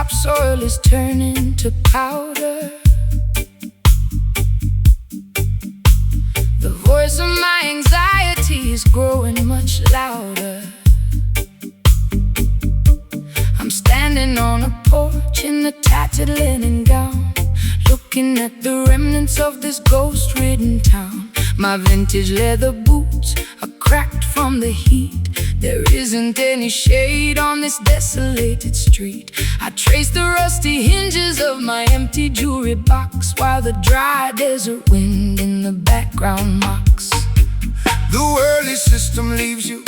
topsoil is turning to powder. The voice of my anxiety is growing much louder. I'm standing on a porch in a tattered linen gown, looking at the remnants of this ghost-ridden town. My vintage leather boots are cracked from the heat. There isn't any shade on this desolated street. I trace the rusty hinges of my empty jewelry box, while the dry desert wind in the background mocks. The worldly system leaves you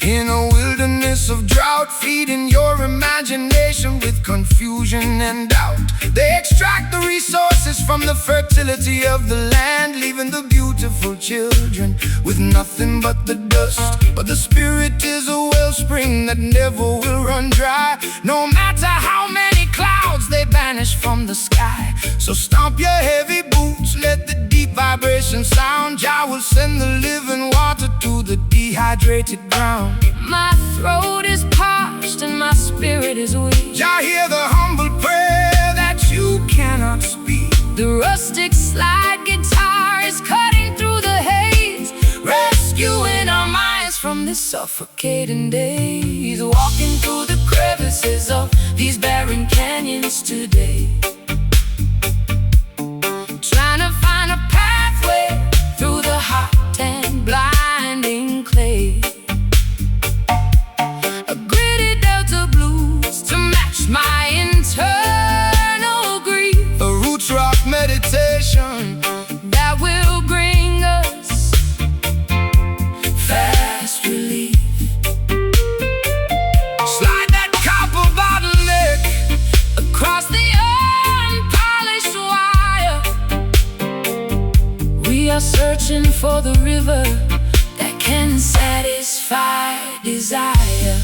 in a wilderness of drought, feeding your imagination with confusion and doubt. They extract the resources from the fertility of the land, leaving the beautiful children with nothing but the dust. But the spirit is a wellspring that never will run dry, no matter how many clouds they banish from the sky. So stomp your heavy boots, let the deep vibration sound. Jah will send the living water to the dehydrated ground. My throat is parched and my spirit is weak. Jah, hear the humble prayer that you cannot speak. The rustic slide guitar is cutting through the haze, rescuing our minds from this suffocating days. Walking through the crevices of these barren canyons today, trying to find a pathway through the hot and blinding clay. A gritty Delta blues to match my internal grief. A roots rock meditation that will bring us fast relief. Slide that copper bottleneck across the unpolished wire. We are searching for the river that can satisfy desire.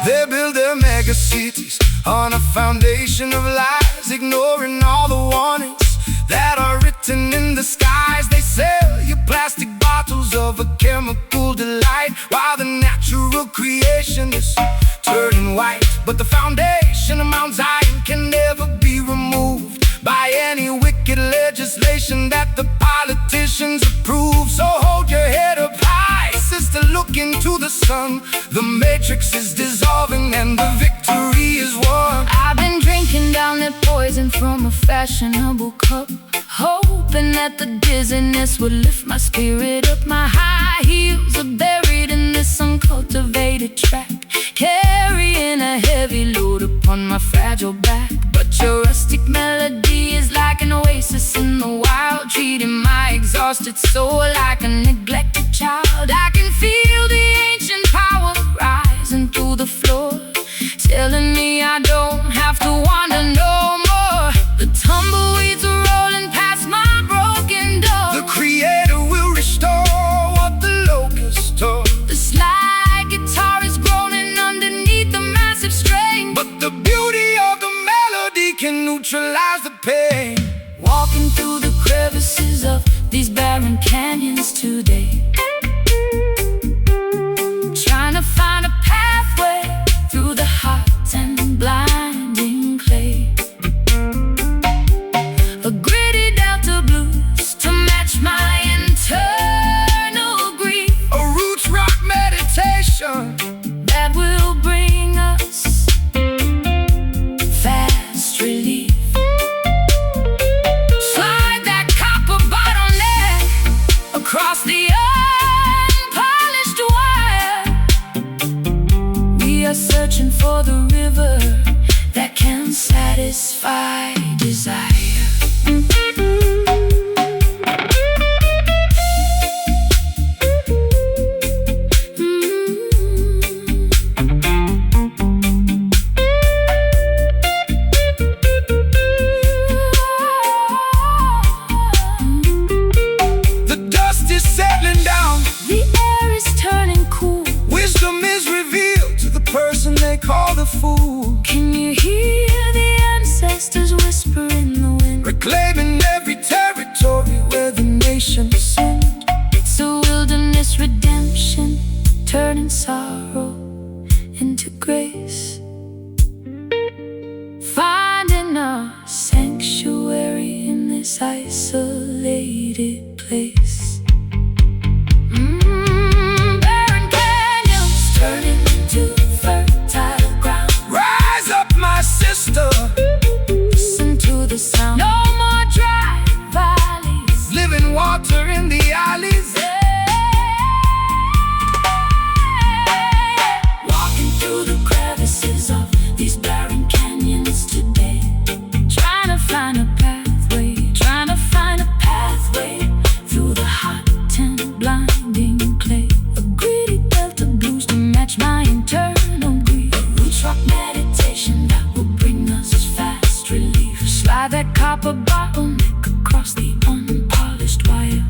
They build their mega cities on a foundation of lies, ignoring all the warnings that are written in the skies. They sell you plastic bottles of a chemical delight, while the natural creation is turning white. But the foundation of Mount Zion can never be removed by any wicked legislation that the politicians approve. So hold your head up high, sister, look into the sun. The matrix is dissolving and the victory is won. I've been drinking down that poison from a fashionable cup, hoping that the dizziness would lift my spirit up. My high heels are buried in this uncultivated track, carrying a heavy load upon my fragile back. But your rustic melody is like an oasis in the wild, treating my exhausted soul like a neglected child. I can feel the ancient power rising through the floor, telling me I don't have to wander no more. The tumbleweeds are rolling past my broken door. The Creator will restore what the locusts tore. The slide guitar is groaning underneath the massive strain, but the beauty of the melody can neutralize the pain. Walking through the crevices of these barren canyons today, trying to find a pathway through the hot and blinding clay. A gritty Delta blues to match my internal grief. A roots rock meditation that will bring us fast relief. Slide that copper bottleneck across the unpolished wire. We are searching for the river that can satisfy desire. The dust is settling down, the air is turning cool. Wisdom is revealed to the person they call the fool. Can you hear the ancestors whisper in the wind, reclaiming every territory where the nation sinned? It's a wilderness redemption, turning sorrow into grace. isolated place. Barren canyons turning into fertile ground. Rise up, my sister, listen to the sound. No more dry valleys, living water in the alleys. Walking through the crevices of these barren canyons today, trying to find a pathway, trying to find a pathway through the hot and blinding clay. A gritty delta blues to match my internal grief. A roots rock meditation that will bring us fast relief. Slide that copper bottleneck across the unpolished wire.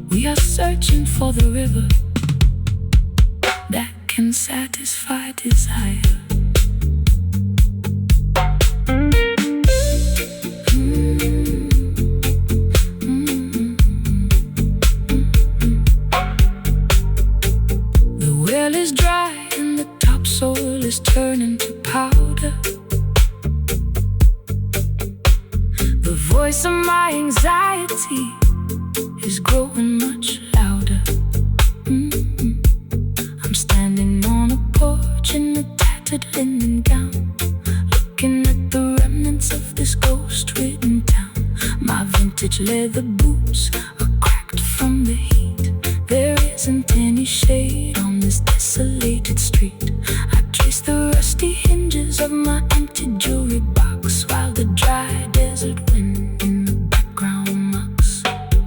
We are searching for the river that can satisfy desire. The well is dry and the topsoil is turning to powder. The voice of my anxiety is growing much louder. I'm standing on a porch in a tattered linen gown, looking at the remnants of this ghost-ridden town. My vintage leather boots are cracked from the heat. There isn't any shade on this desolated street. I trace the rusty hinges of my empty jewelry box, while the dry desert wind in the background mocks.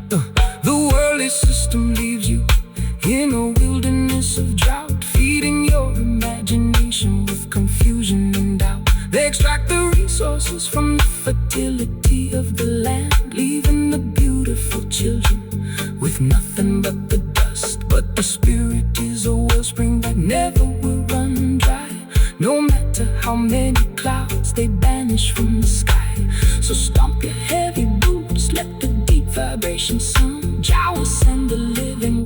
The worldly system leaves you in a wilderness of drought, feeding your imagination with confusion and doubt. They extract the resources from the fertility of the land, leaving the beautiful children with nothing but the dust. But the spirit is a wellspring that never will run dry, no matter how many clouds they banish from the sky. So stomp your heavy boots, let the deep vibration sound jowl and the living.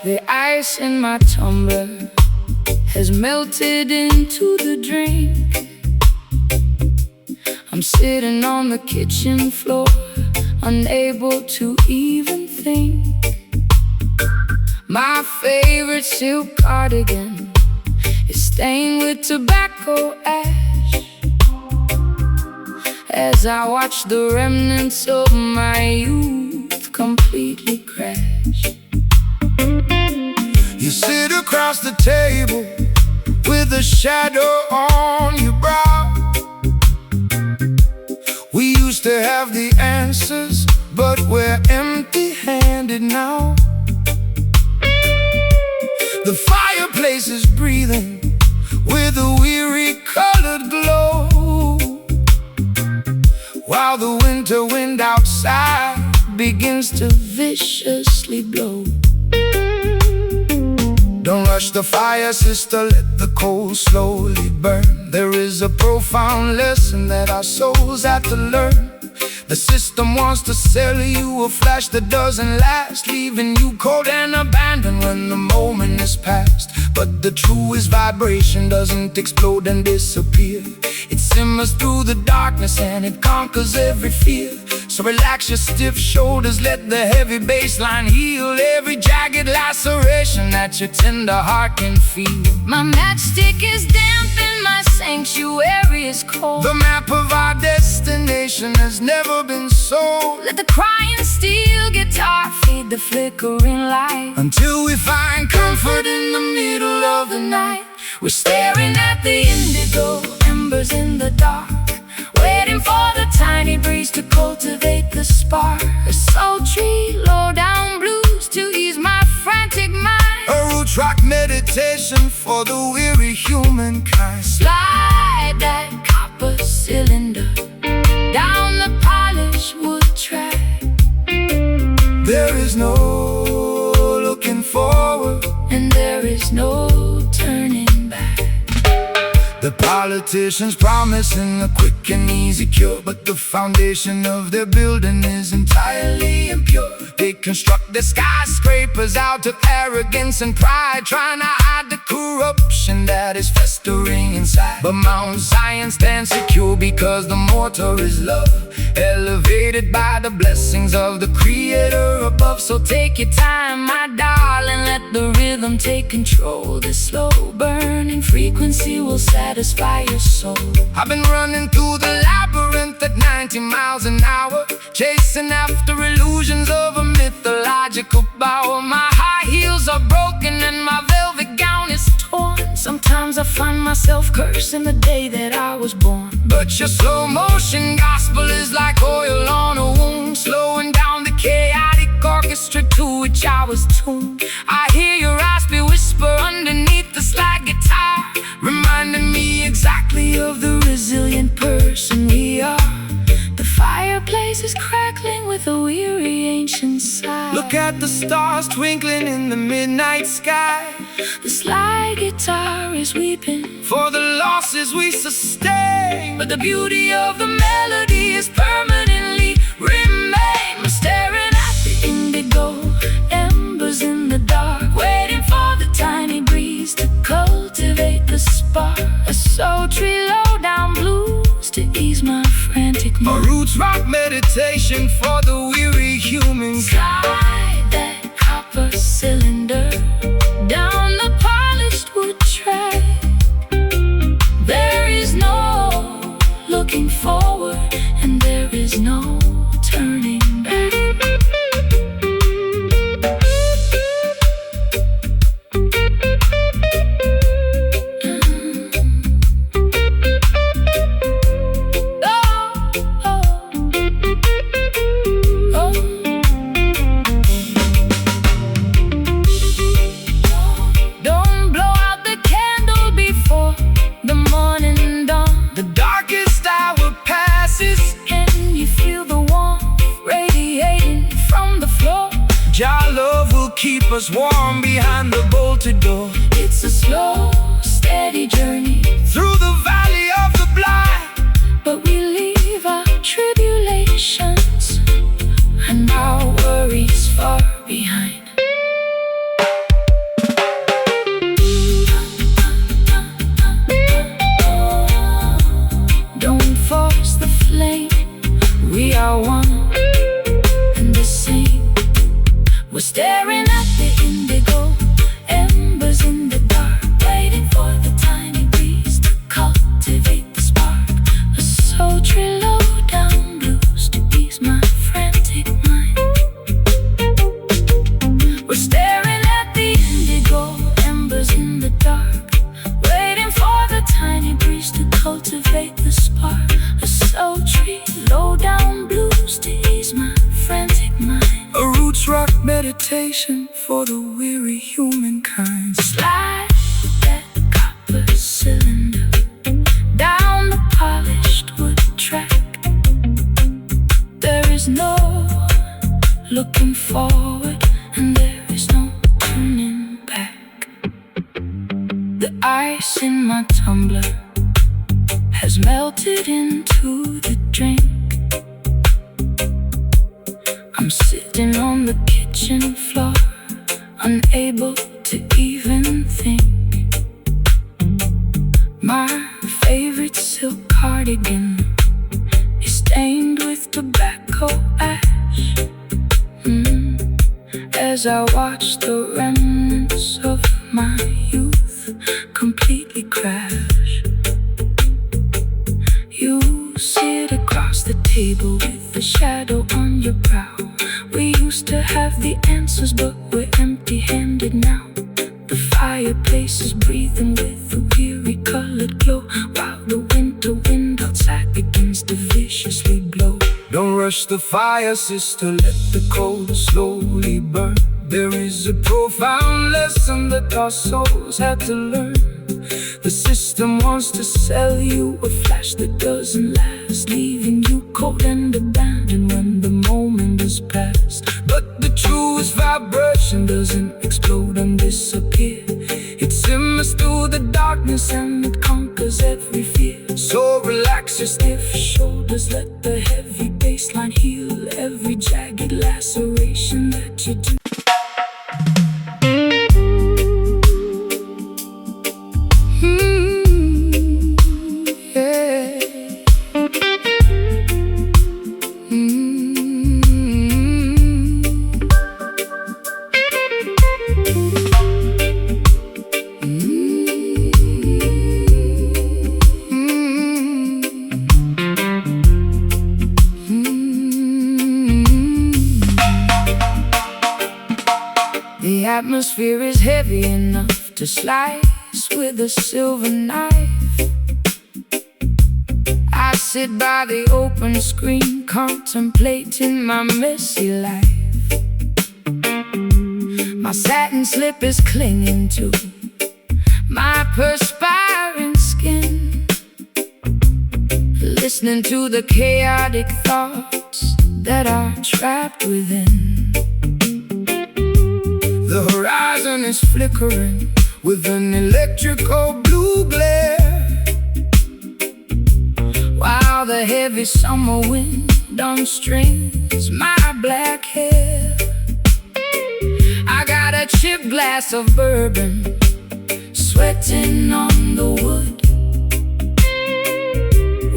The ice in my tumbler has melted into the drink. I'm sitting on the kitchen floor, unable to even think. My favorite silk cardigan is stained with tobacco ash, as I watch the remnants of my youth completely crash. You sit across the table with a shadow on your brow. We used to have the answers, but we're empty-handed now. The fireplace is breathing with a weary colored glow, while the winter wind outside begins to viciously blow. Don't rush the fire, sister, let the coal slowly burn. There is a profound lesson that our souls have to learn. The system wants to sell you a flash that doesn't last, leaving you cold and abandoned when the moment is past. But the truest vibration doesn't explode and disappear. It simmers through the darkness and it conquers every fear. So relax your stiff shoulders, let the heavy bass line heal every jagged laceration that your tender heart can feel. My matchstick is damp and my sanctuary is cold. The map of our destination has never been sold. Let the crying steel guitar feed the flickering light, until we find comfort in the middle of the night. We're staring at the indigo embers in the dark, waiting for the tiny breeze to cultivate the spark. A sultry, low-down blues to ease my frantic mind. A roots rock meditation for the weary humankind. Slide that copper cylinder down the polished is no looking forward, and there is no turning back. The politicians promising a quick and easy cure, but the foundation of their building is entirely impure. They construct their skyscrapers out of arrogance and pride, trying to hide the corruption that is festering inside. But Mount Zion stands secure because the mortar is love, elevated by the blessings of the Creator above. So take your time, my darling, let the rhythm take control. This slow burning frequency will satisfy your soul. I've been running through the labyrinth at 90 miles an hour, chasing after illusions of a mythological power. My high heels are broken and my velvet gown is torn. Sometimes I find myself cursing the day that I was born. But your slow motion gospel is like oil on a wound, slowing down the chaotic orchestra to which I was tuned. I hear your raspy whisper underneath the slide guitar, reminding me exactly of the resilient person we are. The fireplace is crackling with a weary ancient sigh. Look at the stars twinkling in the midnight sky. The slide guitar is weeping for the losses we sustain, but the beauty of the melody is permanently remain. I'm staring at the indigo embers in the dark, waiting for the tiny breeze to cultivate the spark. A sultry low-down blues to ease my frantic mind. A roots rock meditation for the weary human. Slide that copper cylinder down the polished wood track. There is no looking forward, and there is no turning back. Jah love will keep us warm behind the bolted door. It's a slow, steady journey through the valley of the blind, but we leave our tribulations and our worries far behind. Don't force the flame, we are one and the same. We're staring at the indigo embers in the dark, waiting for the tiny breeze to cultivate the spark. A sultry low-down blues to ease my frantic mind. We're staring at the indigo embers in the dark, waiting for the tiny breeze to cultivate the spark. A sultry low-down blues to ease my frantic mind. A roots rock meditation for the weary humankind. Slide that copper cylinder down the polished wood track. There is no looking forward, and there is no turning back. The ice in my tumbler has melted into the drink. I'm sitting on the kitchen floor, unable to even think. My favorite silk cardigan is stained with tobacco ash. As I watch the remnants of my youth completely crash. You sit across the table with a shadow on your brow. We used to have the answers, but we're empty-handed now. The fireplace is breathing with a weary colored glow, while the winter wind outside begins to viciously blow. Don't rush the fire, sister, let the coal slowly burn. There is a profound lesson that our souls had to learn. The system wants to sell you a flash that doesn't last, leaving you cold and abandoned when the moment is past. But the truth this vibration doesn't explode and disappear. It simmers through the darkness and it conquers every fear. So relax your stiff shoulders, let the heavy bassline heal every jagged laceration that you do. The atmosphere is heavy enough to slice with a silver knife. I sit by the open screen, contemplating my messy life. My satin slip is clinging to my perspiring skin, listening to the chaotic thoughts that are trapped within. The horizon is flickering with an electrical blue glare, while the heavy summer wind unstrings my black hair. I got a chipped glass of bourbon sweating on the wood,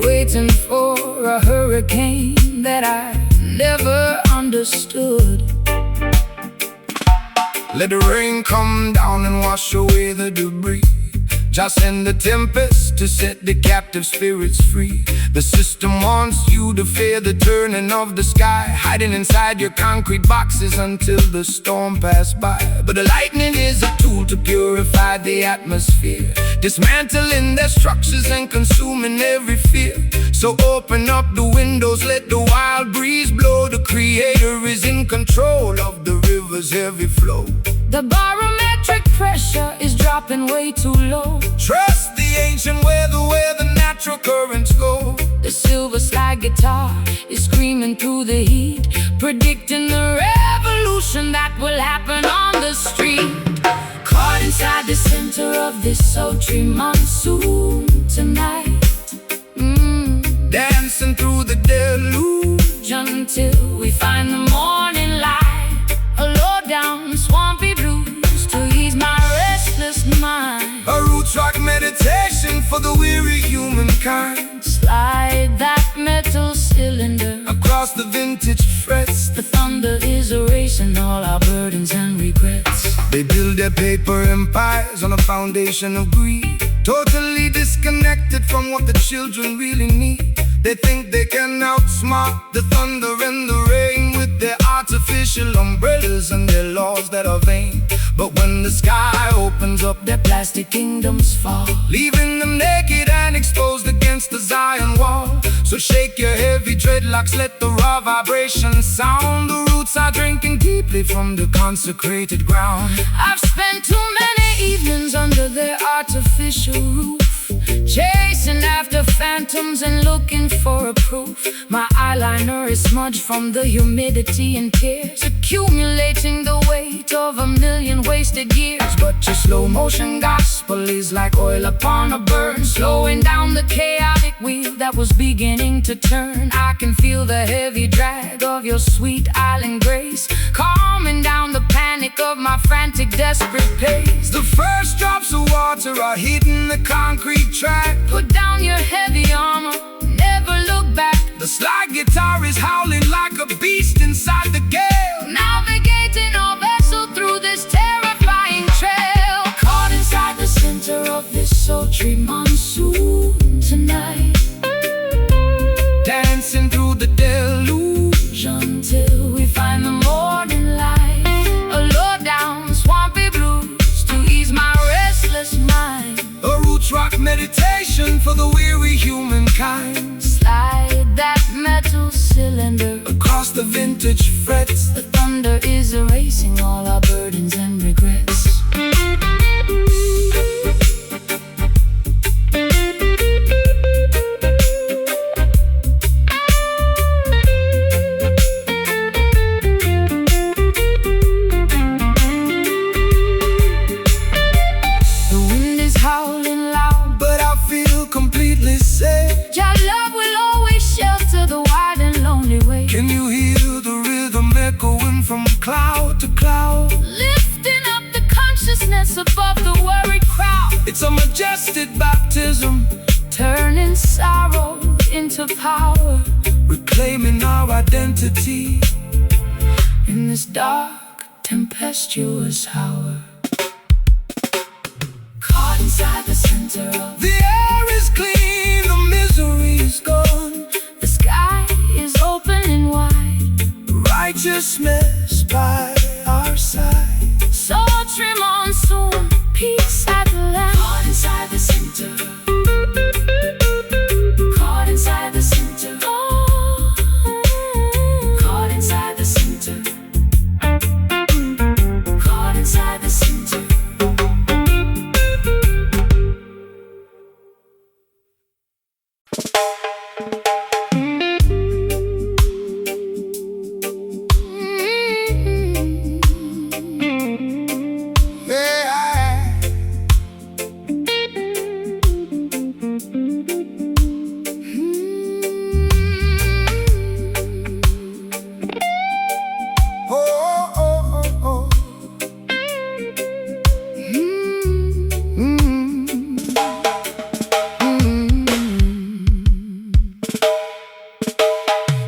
waiting for a hurricane that I never understood. Let the rain come down and wash away the debris. Just send the tempest to set the captive spirits free. The system wants you to fear the turning of the sky, hiding inside your concrete boxes until the storm pass by. But the lightning is a tool to purify the atmosphere, dismantling their structures and consuming every fear. So open up the windows, let the wild breeze blow. The Creator is in control of the river's heavy flow. The barometric pressure is dropping way too low. Trust the ancient weather where the natural currents go. The silver slide guitar is screaming through the heat, predicting the revolution that will happen on the street. Caught inside the center of this sultry monsoon tonight, dancing through the deluge until we find the morning light. A low down swampy blues to ease my restless mind. A roots rock meditation for the weary humankind. Slide that metal cylinder across the vintage frets. The thunder is erasing all our burdens and regrets. They build their paper empires on a foundation of greed, totally disconnected from what the children really need. They think they can outsmart the thunder and the rain with their artificial umbrellas and their laws that are vain. But when the sky opens up, their plastic kingdoms fall, leaving them naked and exposed against the Zion wall. So shake your heavy dreadlocks, let the raw vibration sound. The roots are drinking deeply from the consecrated ground. I've spent too many evenings under their artificial roof, chasing after phantoms and looking for a proof. My eyeliner is smudged from the humidity and tears, accumulating the weight of a million wasted years. But your slow motion gospel is like oil upon a burn, slowing down the chaotic wheel that was beginning to turn. I can feel the heavy drag of your sweet island grace, calming down the panic of my frantic, desperate pace. The first drops of water are hitting the concrete track. Put down your heavy armor, never look back. The slide guitar is howling like a beast inside the gale, navigating our vessel through this terrifying trail. Caught inside the center of this sultry monsoon tonight, dancing through the deluge until we find the morning light. A low down swampy blues to ease my restless mind. A roots rock meditation for the weary humankind. Slide that metal cylinder across the vintage frets. The thunder is erasing all our burdens and regrets. rhythm, turning sorrow into power, reclaiming our identity in this dark, tempestuous hour. Caught inside the center of the air is clean, the misery is gone, the sky is open and wide, righteousness by our side. Sultry monsoon, peace at the land. Caught inside the center, caught inside the center, caught inside the center, caught inside the center.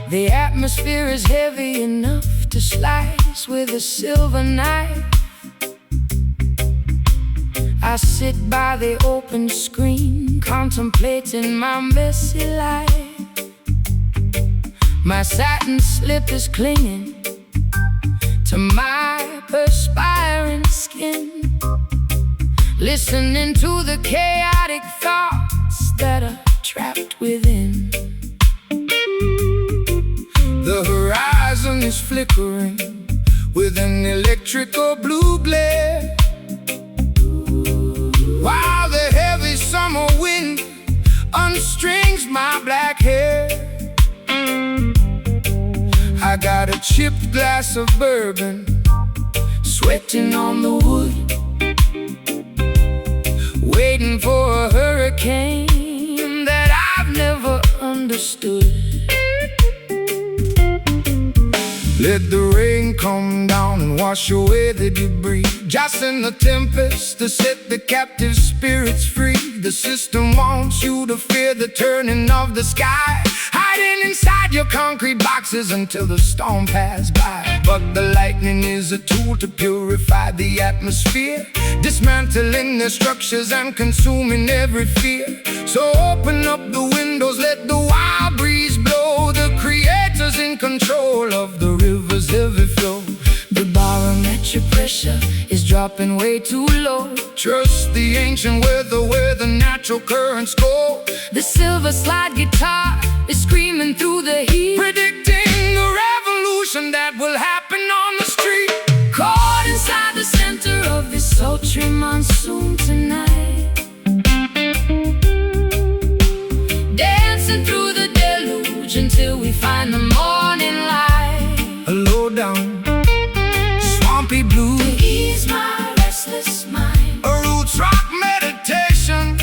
The atmosphere is heavy enough to slice with a silver knife. I sit by the open screen, contemplating my messy life. My satin slip is clinging to my perspiring skin, listening to the chaotic thoughts that are trapped within. The horizon is flickering with an electrical blue glare, while the heavy summer wind unstrings my black hair. I got a chipped glass of bourbon sweating on the wood, waiting for a hurricane that I've never understood. Let the rain come down and wash away the debris, just in the tempest to set the captive spirits free. The system wants you to fear the turning of the sky, hiding inside your concrete boxes until the storm passes by. But the lightning is a tool to purify the atmosphere, dismantling their structures and consuming every fear. So open up the windows, let the wild breeze blow. The creator's in control of the river's heavy flow. The barometric pressure is dropping way too low. Trust the ancient weather where the natural currents go. The silver slide guitar is screaming through the heat, predicting the revolution that will happen on the street. Caught inside the center of this sultry monsoon tonight, dancing through the deluge until we find the morning light. A low down, swampy blues to ease my restless mind, a roots rock meditation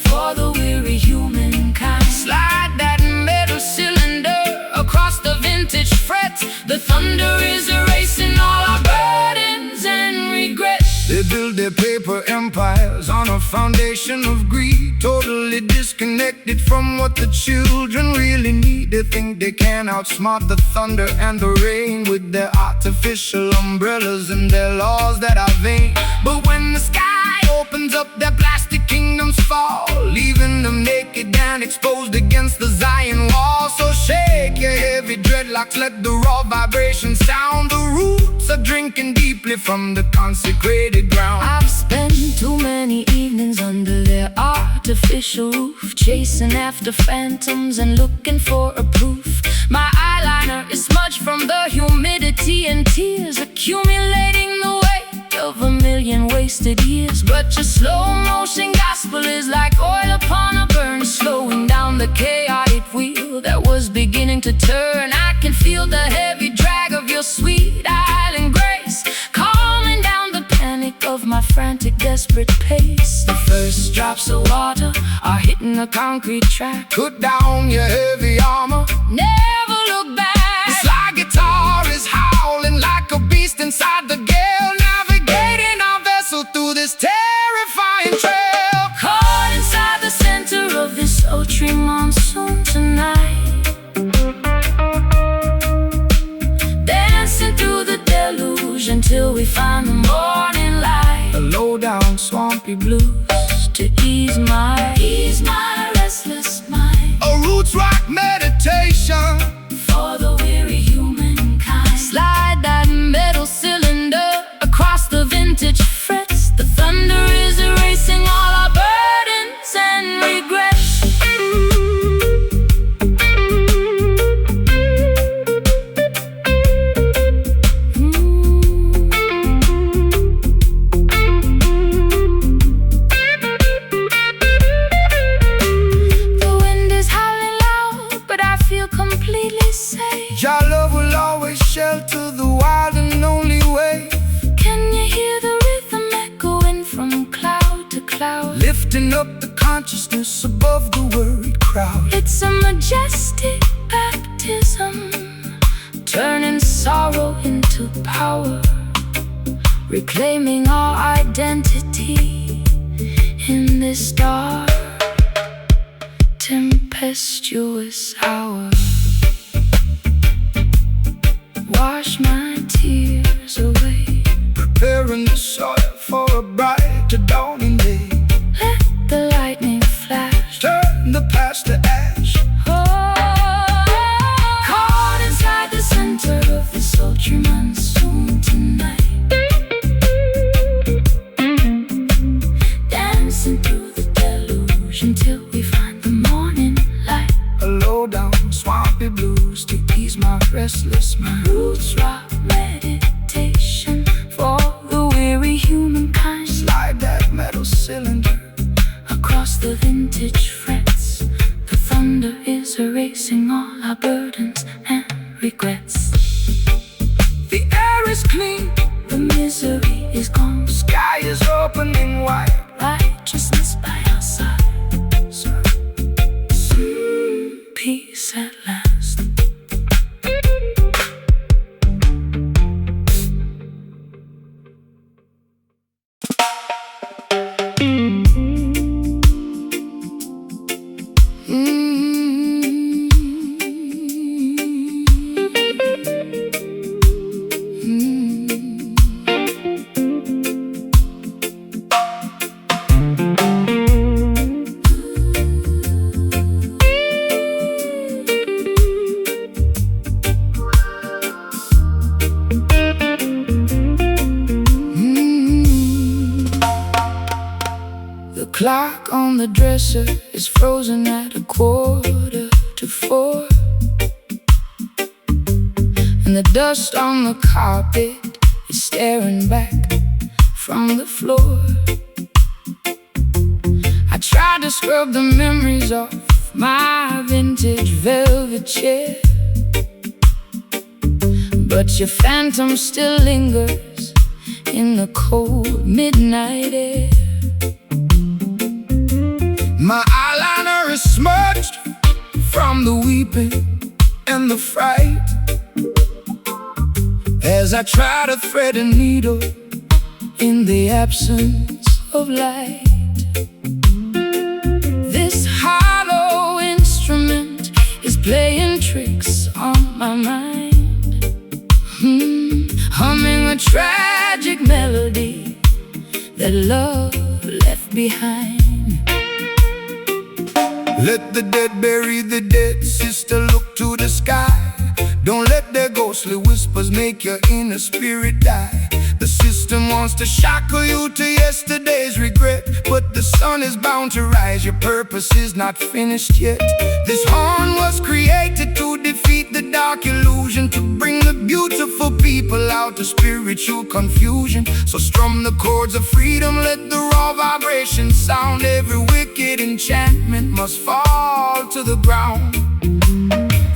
for the weary humankind. Slide that metal cylinder across the vintage frets. The thunder is erasing all our burdens and regrets. They build their paper empires on a foundation of greed, totally disconnected from what the children really need. They think they can outsmart the thunder and the rain with their artificial umbrellas and their laws that are vain. But when the sky opens up, their plastic kingdoms fall, leaving them naked and exposed against the Zion wall. So shake your heavy dreadlocks, let the raw vibration sound. The roots are drinking deeply from the consecrated ground. I've spent too many evenings under their artificial roof, chasing after phantoms and looking for a proof. My eyeliner is smudged from the humidity and tears, accumulating the weight of a million wasted years. But your slow motion gospel is like oil upon a burn, slowing down the chaotic wheel that was beginning to turn. I can feel the heavy drag of your sweet island grace, calming down the panic of my frantic, desperate pace. The first drops of water are hitting the concrete track. Put down your heavy armor, never look back. The slide guitar is howling like a beast inside the gale, navigating our vessel through this terrifying trail. Caught inside the center swampy blues to ease my restless mind. A roots rock meditation For the weary humankind. Slide that metal cylinder across the vintage frets. The thunder is erasing all our burdens and regrets. The wind is howling loud, but I feel completely safe. Your love will always shelter the wild and lonely wave, Can you hear the rhythm echoing from cloud to cloud? lifting up the consciousness above the worried crowd. It's a majestic baptism, turning sorrow into power, reclaiming our identity in this dark, tempestuous hour. Wash my tears away. Preparing the soil for a brighter dawning day. Let the lightning flash. Turn the past to ash. Caught inside the center of the sultry monsoon tonight, dancing through the deluge until we find the morning light. A low down swampy blues to ease my restless mind. Roots rock meditation for the weary humankind. Slide that metal cylinder Across the vintage frets, the thunder is erasing all our burdens and regrets. The air is clean, The misery is gone, sky is opening wide. righteousness by our side. Peace at last. The clock on the dresser is frozen at 3:45, and the dust on the carpet is staring back from the floor. I tried to scrub the memories off my vintage velvet chair, but your phantom still lingers in the cold midnight air. My eyeliner is smudged from the weeping and the fright, as I try to thread a needle in the absence of light. This hollow instrument is playing tricks on my mind, humming a tragic melody that love left behind. Let the dead bury the dead, sister, look to the sky. Don't let their ghostly whispers make your inner spirit die. The system wants to shackle you to yesterday's regret, but the sun is bound to rise, your purpose is not finished yet. This horn was created to defeat the dark illusion, to bring the beautiful people out of spiritual confusion. So strum the chords of freedom, let the raw vibration sound. Every wicked enchantment must fall to the ground.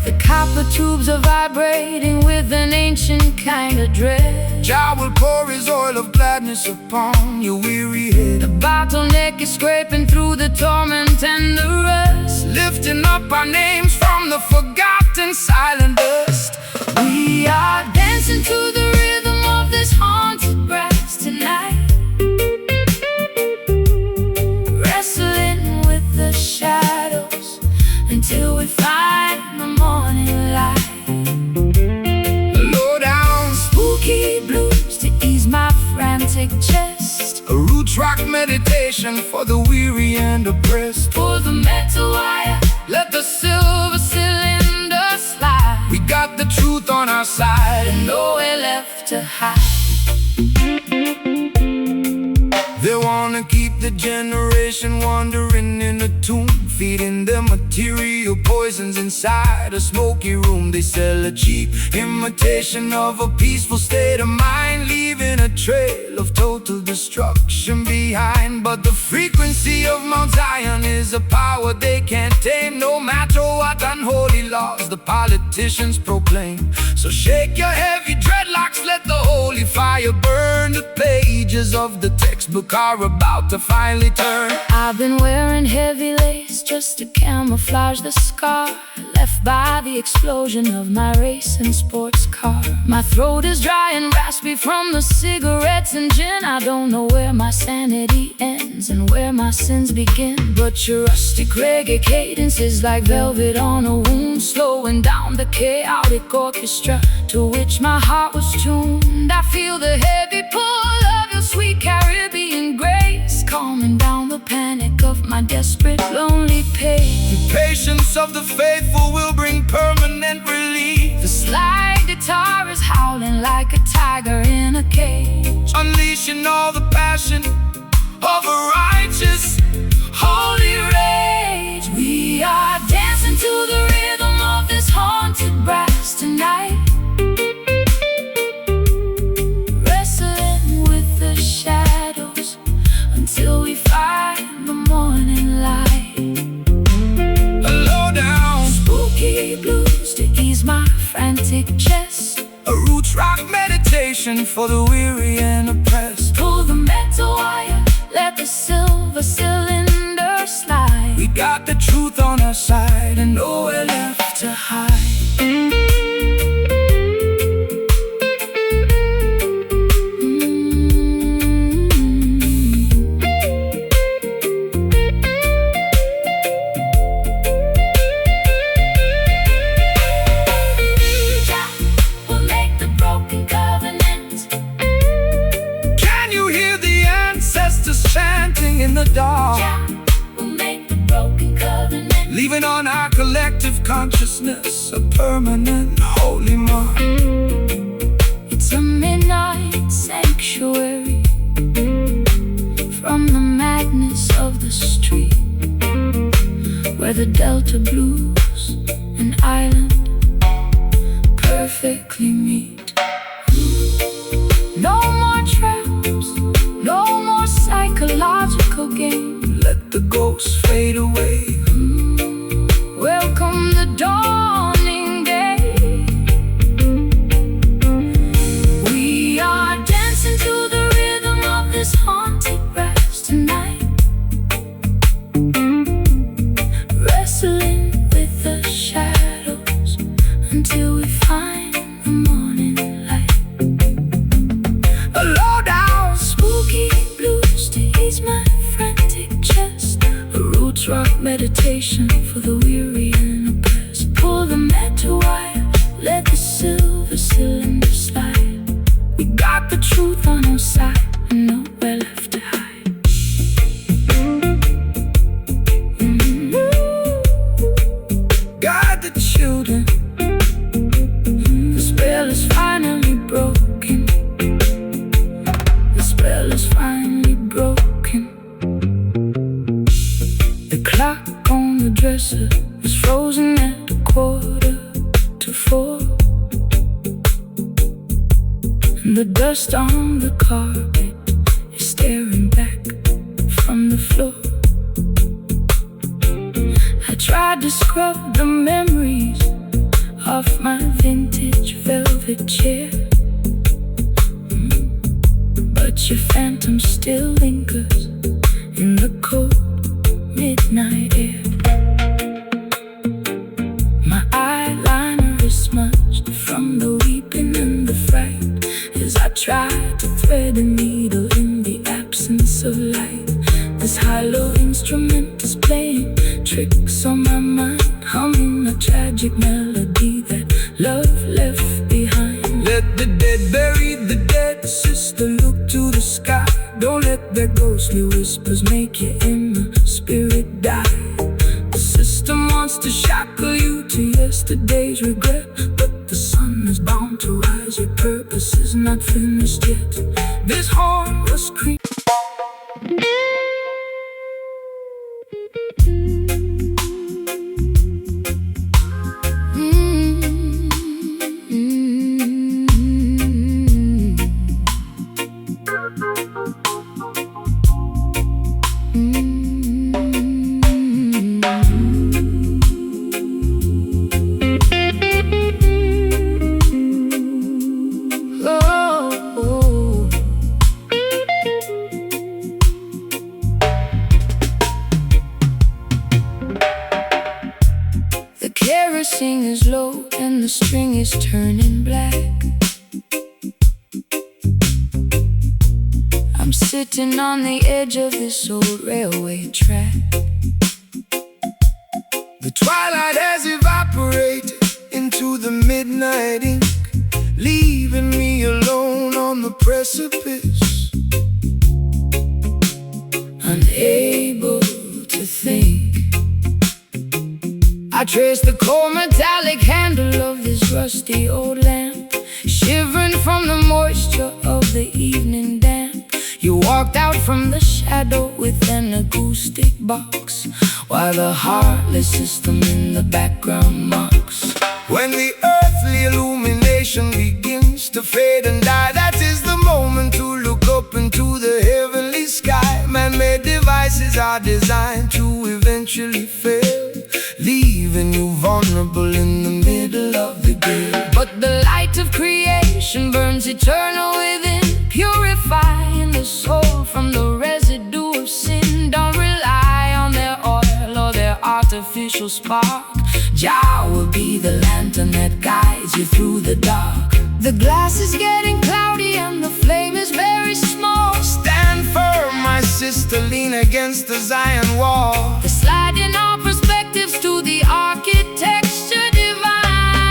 The copper tubes are vibrating with an ancient kind of dread. Jah will pour his oil of gladness upon your weary head. The bottleneck is scraping through the torment and the rust, Lifting up our names from the forgotten silent dust. we are dancing to the rhythm of this haunted brass tonight, wrestling with the shadows until we find the morning light. Low down Spooky blues to ease my frantic frantic chest. A root rock meditation for the weary and oppressed. Pull the metal wire, let the silver cylinder slide. We got the truth on our side And nowhere left to hide. They wanna keep the generation wandering in a tomb, feeding them material poisons inside a smoky room. They sell a cheap imitation of a peaceful state of mind, leaving a trail of total destruction behind. But the frequency of Mount Zion is a power they can't tame, no matter what unholy laws the politicians proclaim. So shake your heavy dreadlocks, let the holy fire burn. The pages of the textbook are about to finally turn. I've been wearing heavy lace just to camouflage the scar left by the explosion of my racing sports car. My throat is dry and raspy from the cigarettes and gin. I don't know where my sanity ends and where my sins begin. But your rustic reggae cadence is like velvet on a wound, slowing down the chaotic orchestra to which my heart was tuned. I feel the heavy pull of your sweet Caribbean grace, calming down the panic of my desperate, lonely pace. The patience of the faithful will bring permanent relief. The slide guitar is howling like a tiger in a cage, Unleashing all the passion of a righteous, holy rage. We are dancing to the rhythm of this haunted brass tonight, wrestling with the shadows until we find the morning light. a low-down, Spooky blues to ease my frantic chest. a roots rock meditation for the weary and oppressed. Pull the metal wire, let the silver cylinder slide. We got the truth on our side and nowhere left to hide. Jah will make the broken covenant. Can you hear the ancestors chanting in the dark, Jah will make the broken covenant. leaving on our collective consciousness a permanent holy mark? It's a midnight sanctuary from the madness of the street, where the Delta blues and island perfectly meet. No more traps, no more psychological game. Let the ghosts fade away. Welcome the dawning day. We are dancing to the rhythm of this haunted brass tonight, wrestling with the shadows until we find the morning light. A low-down, Spooky blues to ease my frantic chest, a roots rock meditation for the weary and oppressed. Pull the metal wire, let the silver cylinder slide. we got the truth On our side and nowhere left to hide. Guide the children. The spell is finally broken. The spell is finally broken. The clock on the dresser is frozen at 4:15. And the dust on the carpet is staring back from the floor. I tried to scrub the memories off my vintage velvet chair, but your phantom still lingers in the cold midnight air. My eyeliner is smudged from the weeping and the fright as I try to thread a needle in the absence of light. This hollow instrument is playing tricks on my mind, humming a tragic melody that love left behind. Let the dead bury the dead, sister, look to the sky. Don't let their ghostly whispers make your inner spirit die. The system wants to shackle you to yesterday's regret, but the sun is bound to rise. Your purpose is not finished yet. This horn was creeping. Kerosene is low and the string is turning black. I'm sitting on the edge of this old railway track. The twilight has evaporated into the midnight ink, leaving me alone on the precipice, unable to think. I trace the cold metallic handle of this rusty old lamp, shivering from the moisture of the evening damp. You walked out from the shadow with an acoustic box, while the heartless system in the background mocks. When the earthly illumination begins to fade and die, that is the moment to look up into the heavenly sky. Man-made devices are designed to eventually fail, leaving you vulnerable in the middle of the gale. But the light of creation burns eternal within, purifying the soul from the residue of sin. Don't rely on their oil or their artificial spark. Jah will be the lantern that guides you through the dark. The glass is getting cloudy and the flame is very small. Stand firm, my sister, lean against the Zion wall. The sliding our perspectives to the architecture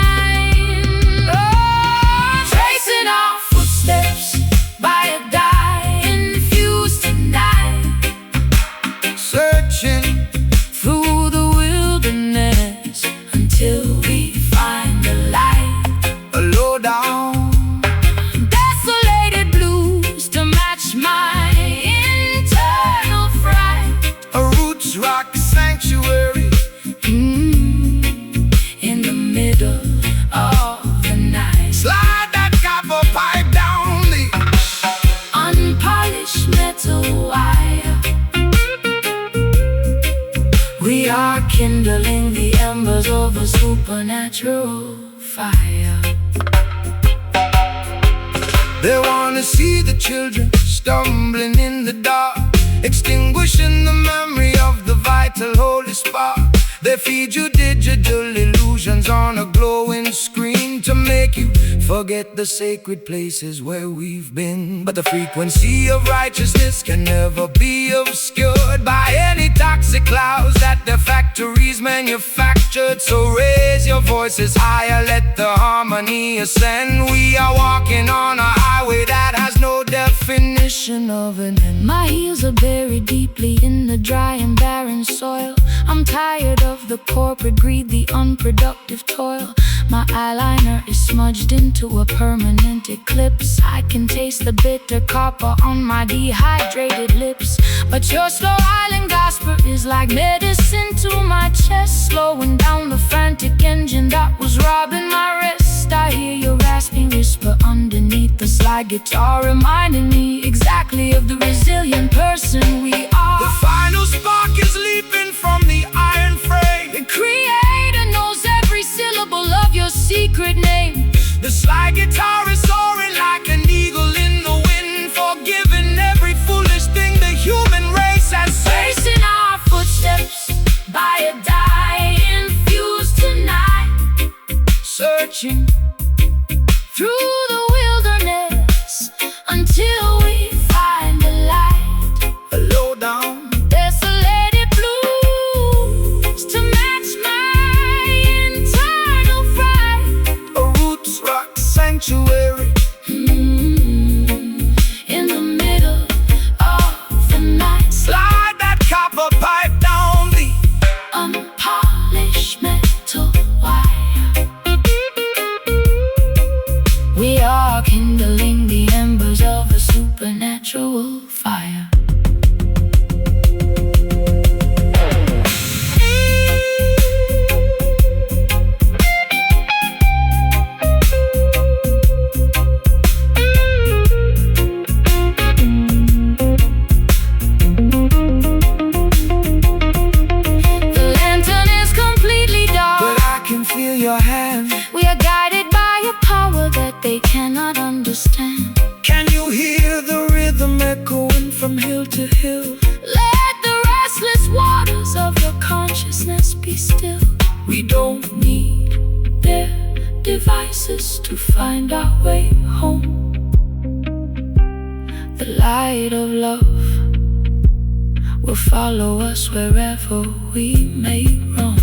divine. Oh, tracing our footsteps by a dye infused tonight, Searching through the wilderness until we find the light. a low down, Desolated blues to match my internal fright. a roots rock sanctuary, In the middle of the night. slide that copper pipe down the Unpolished metal wire. We are kindling the embers of a supernatural fire. They wanna see the children stumbling in the dark, extinguishing the memory of the vital holy spark. They feed you digital illusions on a glowing screen to make you forget the sacred places where we've been. But the frequency of righteousness can never be obscured by any toxic clouds that the factories manufactured. So raise your voices higher, let the harmony ascend. We are walking on a highway that has no definition of an end. My heels are buried deeply in the dry and barren soil. I'm tired of the corporate greed, the unproductive toil. My eyeliner is smudged into a permanent eclipse. I can taste the bitter copper on my dehydrated lips. But your slow island gospel is like medicine to my chest, slowing down the frantic engine that was robbing my rest. I hear your rasping whisper underneath the slide guitar, reminding me exactly of the resilient person we are. The final spark is leaping from the iron frame. The Creator knows every syllable of your secret name. The slide guitar is soaring like an eagle in the wind, forgiving every foolish thing the human race has said. Tracing our footsteps by a dye infused tonight, Searching through the wilderness until we find the light. a low down. fire. We are guided by a power that they cannot understand. Can you hear the rhythm echoing from hill to hill? Let the restless waters of your consciousness be still. We don't need their devices to find our way home. The light of love will follow us wherever we may roam.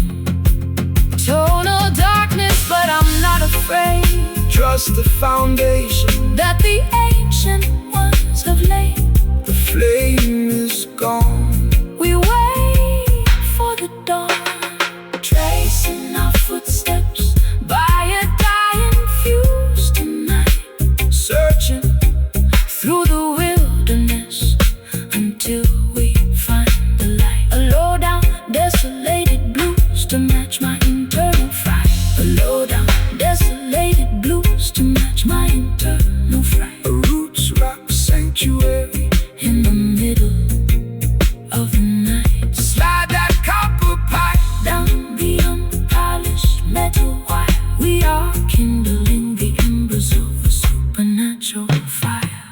Total darkness, but I'm not afraid. Trust the foundation that the ancient ones have laid. The flame is gone. We wait for the dawn, tracing our footsteps by a dying fuse tonight, searching through the wilderness until we find the light. A low down, desolated blues to match my internal fire. A low down, desolated blues to match my internal fire. A roots rock sanctuary in the middle of the night. Slide that copper pipe down the unpolished metal wire. We are kindling the embers of a supernatural fire.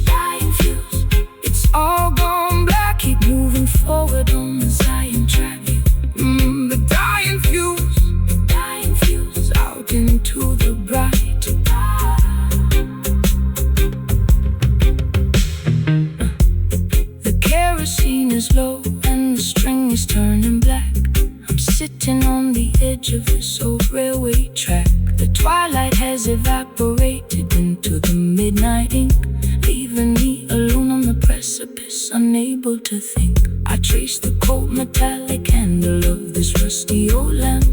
Dying fuse, it's all gone black. keep moving forward on the Zion track. The dying fuse out into the bright. The kerosene is low and the string is turning black. I'm sitting on the edge of this old railway track. The twilight has evaporated into the midnight ink, leaving me alone on the precipice, unable to think. I trace the cold metallic handle of this rusty old lamp,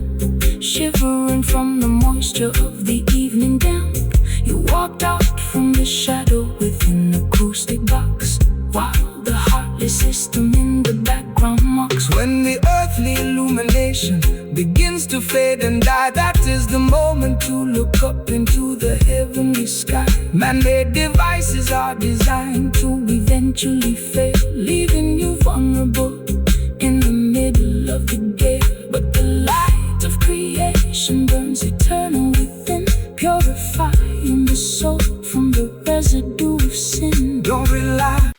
shivering from the moisture of the evening damp. You walked out from the shadow within the acoustic box, while the heartless system in the background mocks. When the earthly illumination begins to fade and die, that is the moment to look up into the heavenly sky. Man-made devices are designed to eventually fail, leaving you vulnerable in the middle of the gale. But the light of creation burns eternal within, purifying the soul from the residue of sin. Don't rely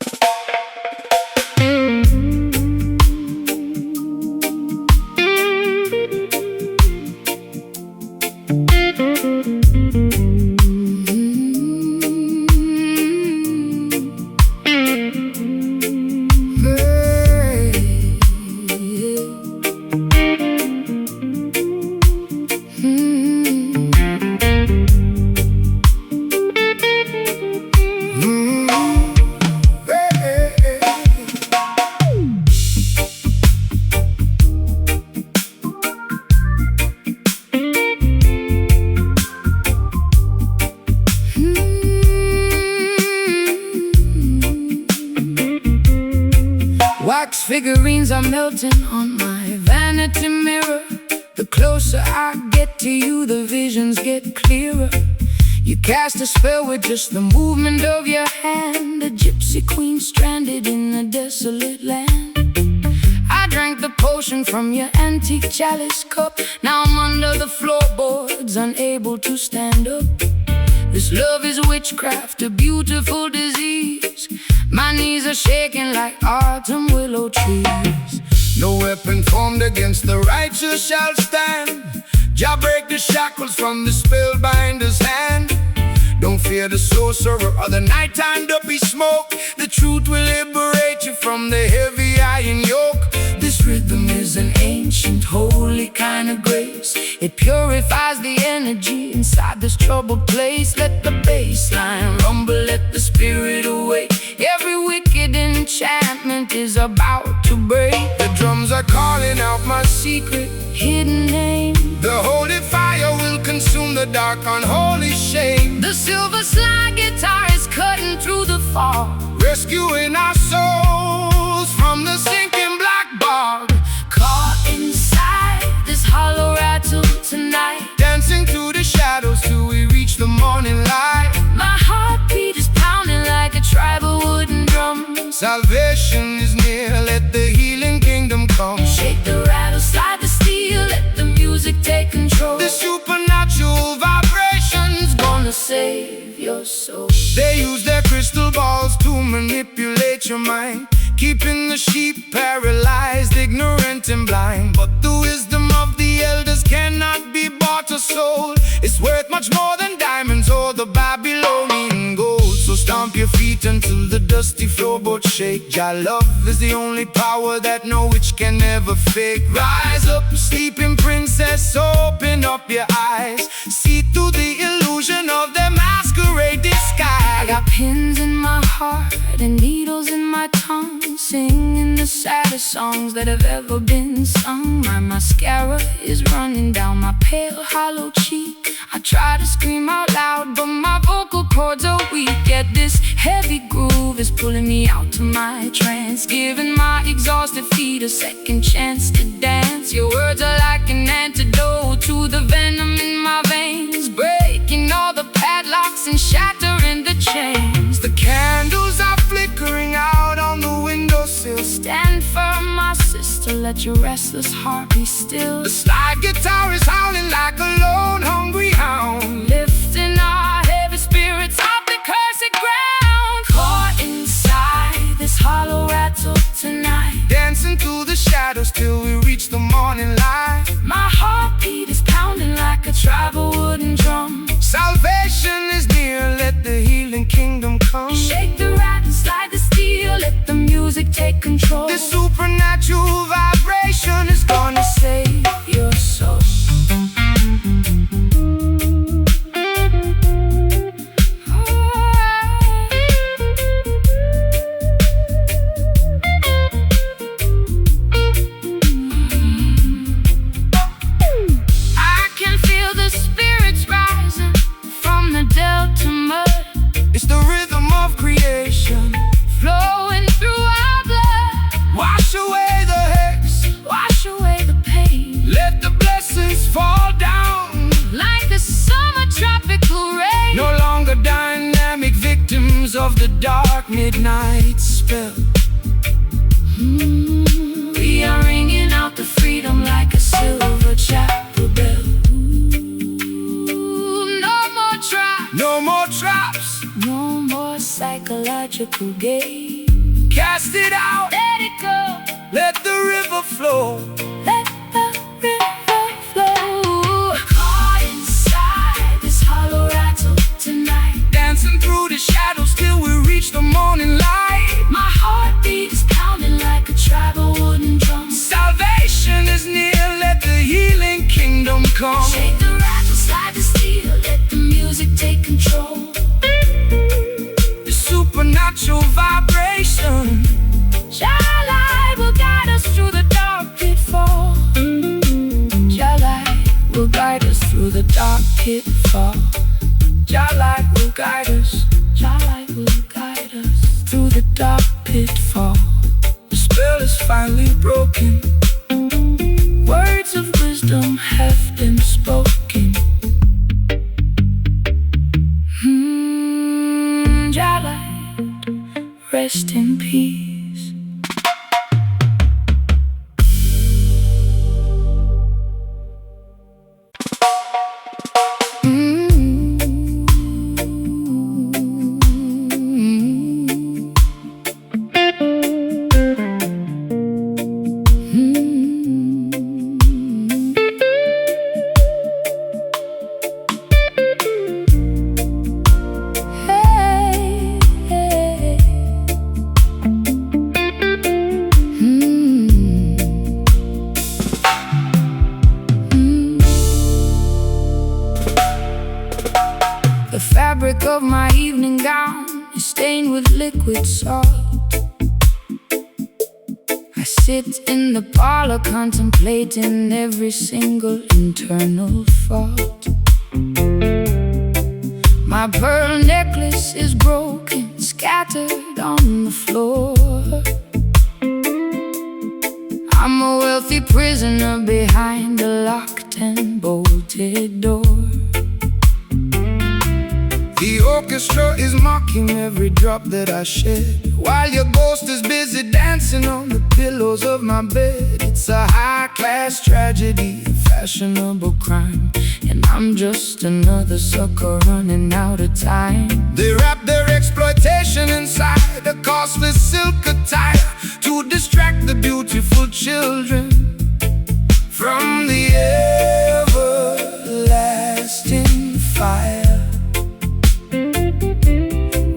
wax figurines are melting on my vanity mirror. The closer I get to you, the visions get clearer. You cast a spell with just the movement of your hand, a gypsy queen stranded in a desolate land. I drank the potion from your antique chalice cup. Now I'm under the floorboards, unable to stand up. This love is witchcraft, a beautiful disease. My knees are shaking like autumn willow trees. no weapon formed against the righteous shall stand. Jah break the shackles from the spellbinder's hand. Don't fear the sorcerer or the nighttime dopey smoke. The truth will liberate you from the heavy iron yoke. This rhythm is an ancient, holy kind of grace. It purifies the energy inside this troubled place. Let the bass line rumble, let the spirit awake. Every wicked enchantment is about to break. The drums are calling out my secret hidden name. The holy fire will consume the dark unholy shame. The silver slide guitar is cutting through the fog, rescuing our souls from the sinking black bog. caught inside this hollow rattle tonight, Dancing through the shadows till we reach the morning light. my heartbeat is pounding like a tribal wooden drum. Salvation is near, let the healing kingdom come. Shake the rattle, slide the steel, let the music take control. The supernatural vibrations Gonna save your soul. they use their crystal balls to manipulate your mind, keeping the sheep paralyzed, ignorant and blind. But the wisdom of the elders cannot be bought or sold. It's worth much more than diamonds or the Babylonian gold. So stomp your feet until the dusty floorboards shake. Jah love is the only power that no witch can ever fake. Rise up, sleeping princess, open up your eyes. See through the illusion of their masquerade disguise. I got pins in my heart and needles in my tongue, singing the saddest songs that have ever been sung. My mascara is running down my pale hollow cheek. I try to scream out loud, but my vocal cords are weak. Yet this heavy groove is pulling me out to my trance, giving my exhausted feet a second chance to dance. Your words are like an antidote to the venom in my veins, breaking all the padlocks and shattering the chains. The candles are flickering out on the windowsill. Stand firm, my sister, let your restless heart be still. The slide guitar is howling like a lone hungry hound, Lifting our heavy spirits off the cursed ground. Caught inside this hollow rattle tonight, dancing through the shadows till we reach the morning light. my heartbeat is pounding like a tribal wooden drum. Salvation is near, let the healing kingdom come. Shake the rattle, slide the steel, let the music take control. This supernatural vibration is gonna save your soul. I can feel the spirits rising from the delta mud, It's the rhythm of creation. flowing through our blood. Wash away the hex, Wash away the pain, let the blessings fall down. like the summer tropical rain. No longer dynamic victims of the dark midnight spell. We are ringing out the freedom like a silver chapel bell. No more traps, No more traps, no more psychological game. cast it out, Let it go, let the river flow. let the river flow. Caught inside this hollow rattle tonight, Dancing through the shadows till we reach the morning light. my heartbeat is pounding like a tribal wooden drum. Salvation is near, let the healing kingdom come. Shake the rattle, slide the steel, let the music take control. The supernatural vibration, Jah light will guide us through the dark pitfall. Jah light will guide us through the dark pitfall. Jah light will guide us. Jah light will guide us through the dark pitfall. The spell is finally broken. Words of wisdom have been spoken. Jah light, rest in peace. The fabric of my evening gown is stained with liquid salt. I sit in the parlor contemplating every single internal fault. My pearl necklace is broken, scattered on the floor. I'm a wealthy prisoner behind a locked and bolted door. The orchestra is mocking every drop that I shed, while your ghost is busy dancing on the pillows of my bed. It's a high-class tragedy, a fashionable crime, and I'm just another sucker running out of time. They wrap their exploitation inside a costly silk attire to distract the beautiful children from the everlasting fire.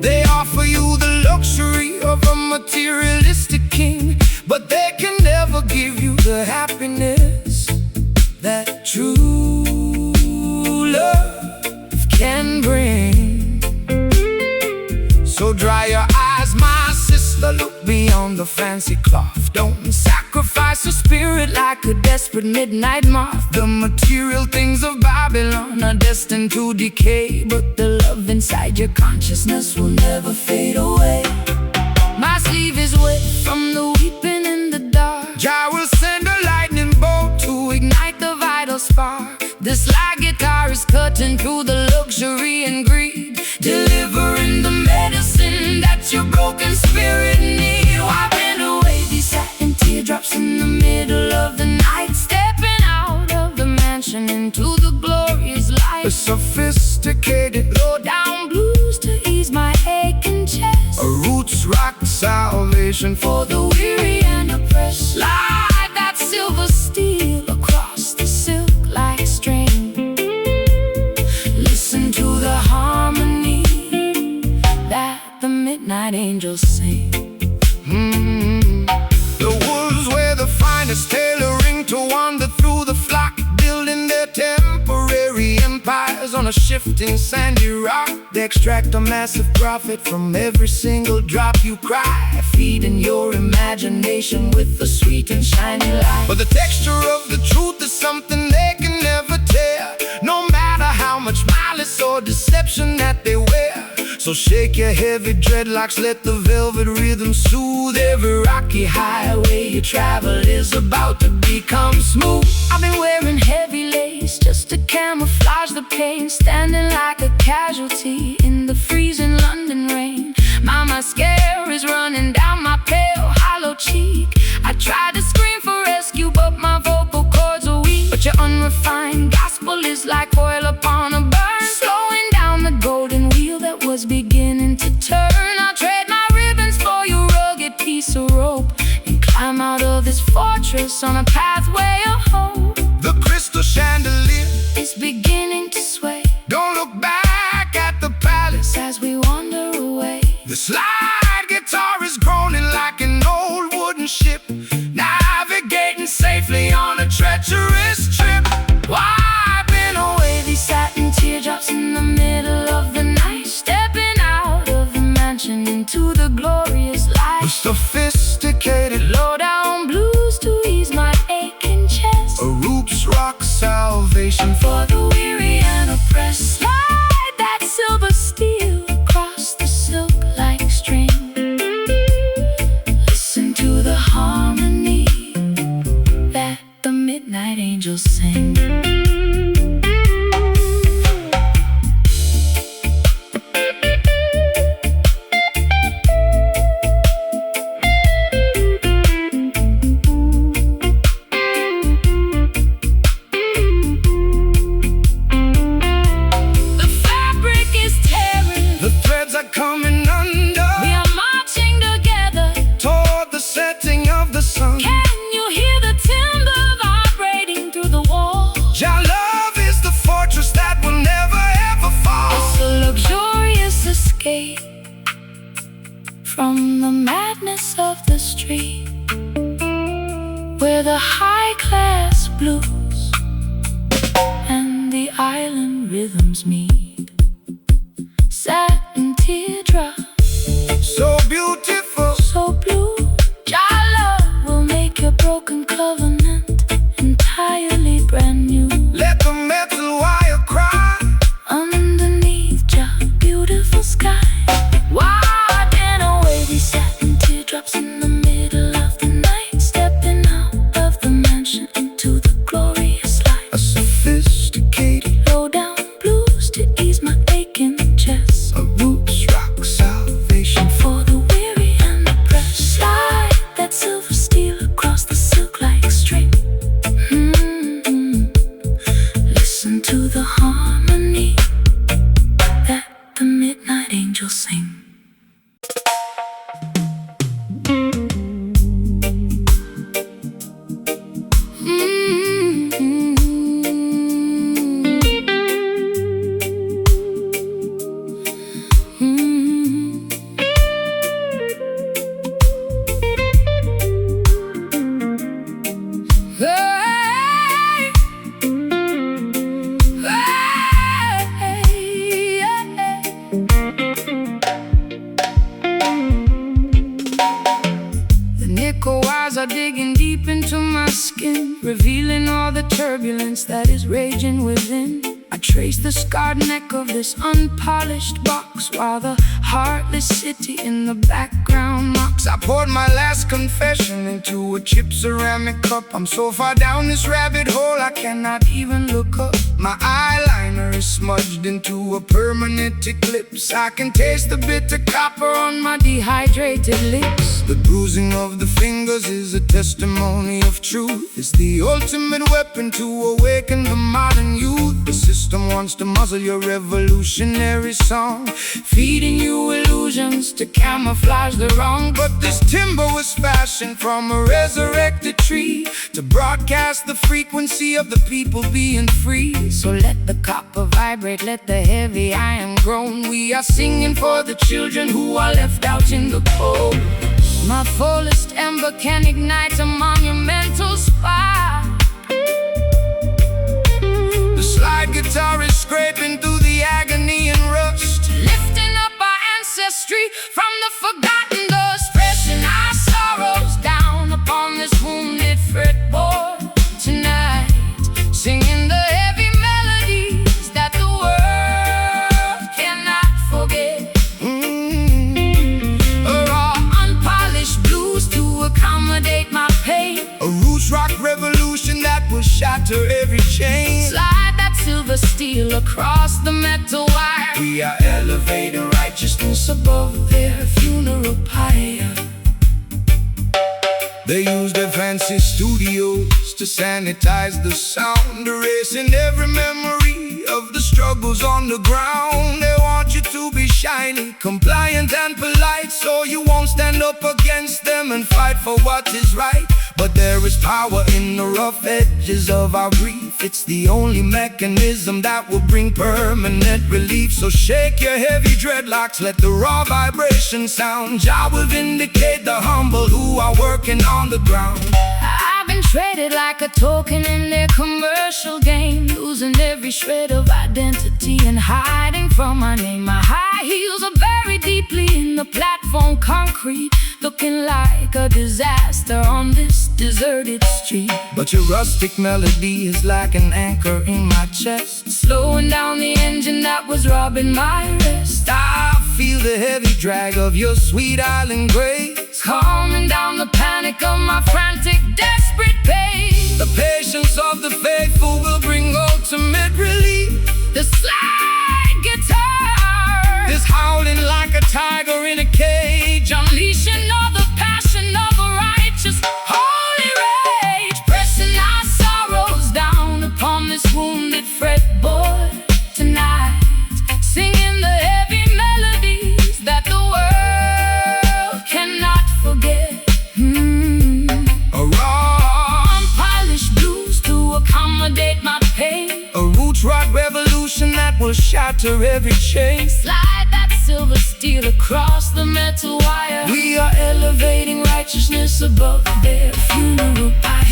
They offer you the luxury of a materialistic king, but they can never give you the happiness that true love can bring. So dry your eyes, my sister, look beyond the fancy cloth. Don't sacrifice your spirit like a desperate midnight moth. The material things of Babylon are destined to decay, but the love inside your consciousness will never fade away. My sleeve is wet from the weeping in the dark. Jah will send a lightning bolt to ignite the vital spark. This slide guitar is cutting through the luxury and greed, delivering the medicine that your broken spirit needs. Wiping away these satin teardrops in the middle of the night, stepping out of the mansion into the glorious light. A sophisticated low-down blues to ease my aching chest, a roots rock salvation for the weary and oppressed. Slide that silver steel across the silk like string. Listen to the harmony that the midnight angels sing. The wolves wear the finest tailoring to wander through the flock, building their temporary empires on a shifting sandy rock. They extract a massive profit from every single drop you cry, feeding your imagination with the sweet and shiny light. But the texture of the truth is something they can never tear, no matter how much malice or deception that they wear. So shake your heavy dreadlocks, let the velvet rhythm soothe. Every rocky highway you travel is about to become smooth. I've been wearing heavy lace just to camouflage the pain, standing like a casualty in the freezing London rain. My mascara is running down my pale, hollow cheek. I tried to scream for rescue, but my vocal cords are weak. But your unrefined gospel is like oil upon a burn, slowing down the golden wheel that was beginning to turn. I'll trade my ribbons for your rugged piece of rope and climb out of this fortress on a pathway of hope. The crystal chandelier is beginning to sway. Don't look back at the palace as we wander away. The slide guitar is groaning like an old wooden ship, navigating safely on a treacherous trip. Wiping away these satin teardrops in the middle of the night, stepping out of the mansion into the glorious light. A sophisticated low-down blues to ease my aching chest, a roots rock salvation for the weary and oppressed. Slide that silver steel across the silk like string. Listen to the harmony that the midnight angels sing. Coming under, we are marching together toward the setting of the sun. Can you hear the timber vibrating through the walls? Jah love is the fortress that will never ever fall. It's a luxurious escape from the madness of the street, where the high-class blues and the island rhythms meet. Satin teardrops, so beautiful, so blue. Jah love will make your broken covenant entirely brand new. Let the metal wire cry underneath Jah. umbilical wires are digging deep into my skin, revealing all the turbulence that is raging within. I trace the scarred neck of this unpolished box, while the heartless city in the background mocks. I poured my last confession into a chipped ceramic cup. I'm so far down this rabbit hole I cannot even look up. My eyeliner is smudged into a permanent eclipse. I can taste the bitter copper on my dehydrated lips. The bruising of the fingers is a testimony of truth. It's the ultimate weapon to awaken the modern youth. The system wants to muzzle your revolutionary song, feeding you illusions to camouflage the wrong. But this timber was fashioned from a resurrected tree to broadcast the frequency of the people being free. So let the copper vibrate, let the heavy iron groan. We are singing for the children who are left out in the cold. My fullest ember can ignite a monumental spark. The slide guitar is scraping through the agony and rust, lifting up our ancestry from the forgotten dust, pressing our sorrows down upon this wounded fretboard tonight, singing the heavy melodies that the world cannot forget. A raw, unpolished blues to accommodate my pain, a roots rock revolution that will shatter every chain. Slide that silver steel across the metal wire. We are elevating righteousness above their funeral pyre. They use their fancy studios to sanitize the sound, erasing every memory of the struggles on the ground. They want you to be shiny, compliant and polite, so you won't stand up against them and fight for what is right. But there is power in the rough edges of our grief. It's the only mechanism that will bring permanent relief. So shake your heavy dreadlocks, let the raw vibration sound. Jah will vindicate the humble who are working on the ground. I've been traded like a token in their commercial game, losing every shred of identity and hiding from my name. My high heels are buried deeply in the platform concrete, looking like a disaster on this deserted street. But your rustic melody is like an anchor in my chest, slowing down the engine that was robbing my rest. I feel the heavy drag of your sweet island grace, calming down the panic of my frantic, desperate pace. The patience of the faithful will bring ultimate relief. The slide guitar is howling like a tiger in a cage, unleashing all the passion of a righteous, holy rage, pressing our sorrows down upon this wounded fretboard tonight, singing the heavy melodies that the world cannot forget. A raw, unpolished blues to accommodate my pain, a roots rock revolution that will shatter every chain. Slide that silver steel across the metal wire. We are elevating righteousness above their funeral pyre.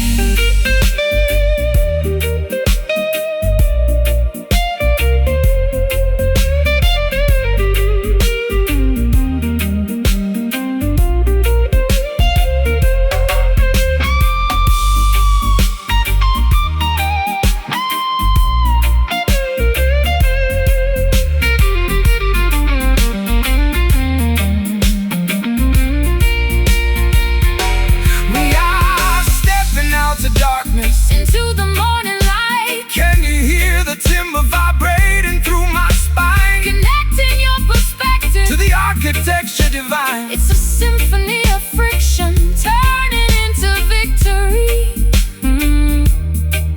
Into the morning light, can you hear the timber vibrating through my spine, connecting your perspective to the architecture divine? It's a symphony of friction, turning into victory,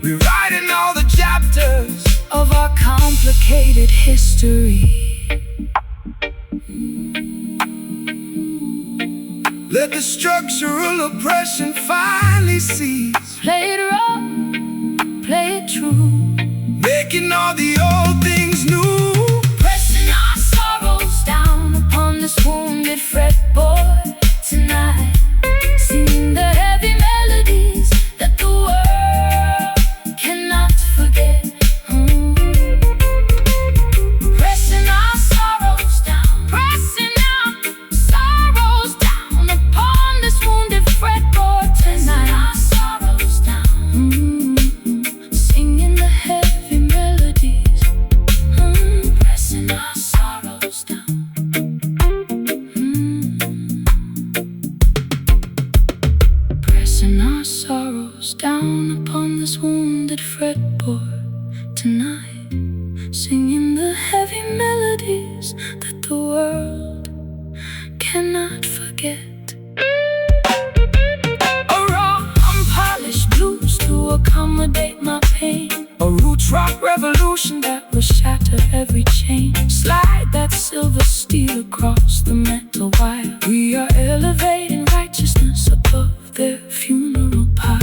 rewriting all the chapters of our complicated history. Let the structural oppression finally cease. Play it raw, play it true, making all the old things new. Pressing our sorrows down upon this wounded fretboard tonight, singing the heavy melodies that the world cannot forget. Pressing our sorrows down, pressing our sorrows down upon this wounded fretboard. Pressing our sorrows down upon this wounded fretboard tonight, singing the heavy melodies that the world cannot forget. A raw, unpolished blues to accommodate my pain, a roots rock revolution that will shatter every chain. Slide that silver steel across the metal wire. We are elevating righteousness above their funeral pyre.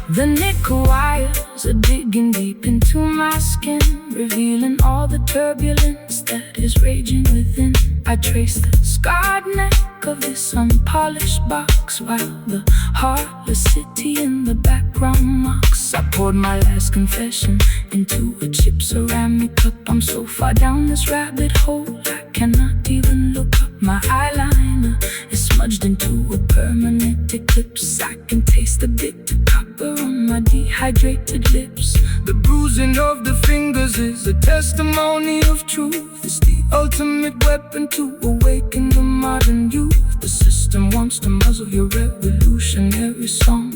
The nickel wires are digging deep into my skin, revealing all the turbulence that is raging within. I trace the scarred neck of this unpolished box, while the heartless city in the background mocks. I poured my last confession into a chip ceramic cup. I'm so far down this rabbit hole I cannot even look up. My eyeliner is smudged into a permanent eclipse. I can taste the bitter copper on my dehydrated lips. The bruising of the fingers is a testimony of truth. It's the ultimate weapon to awaken the modern youth. The system wants to muzzle your revolutionary song,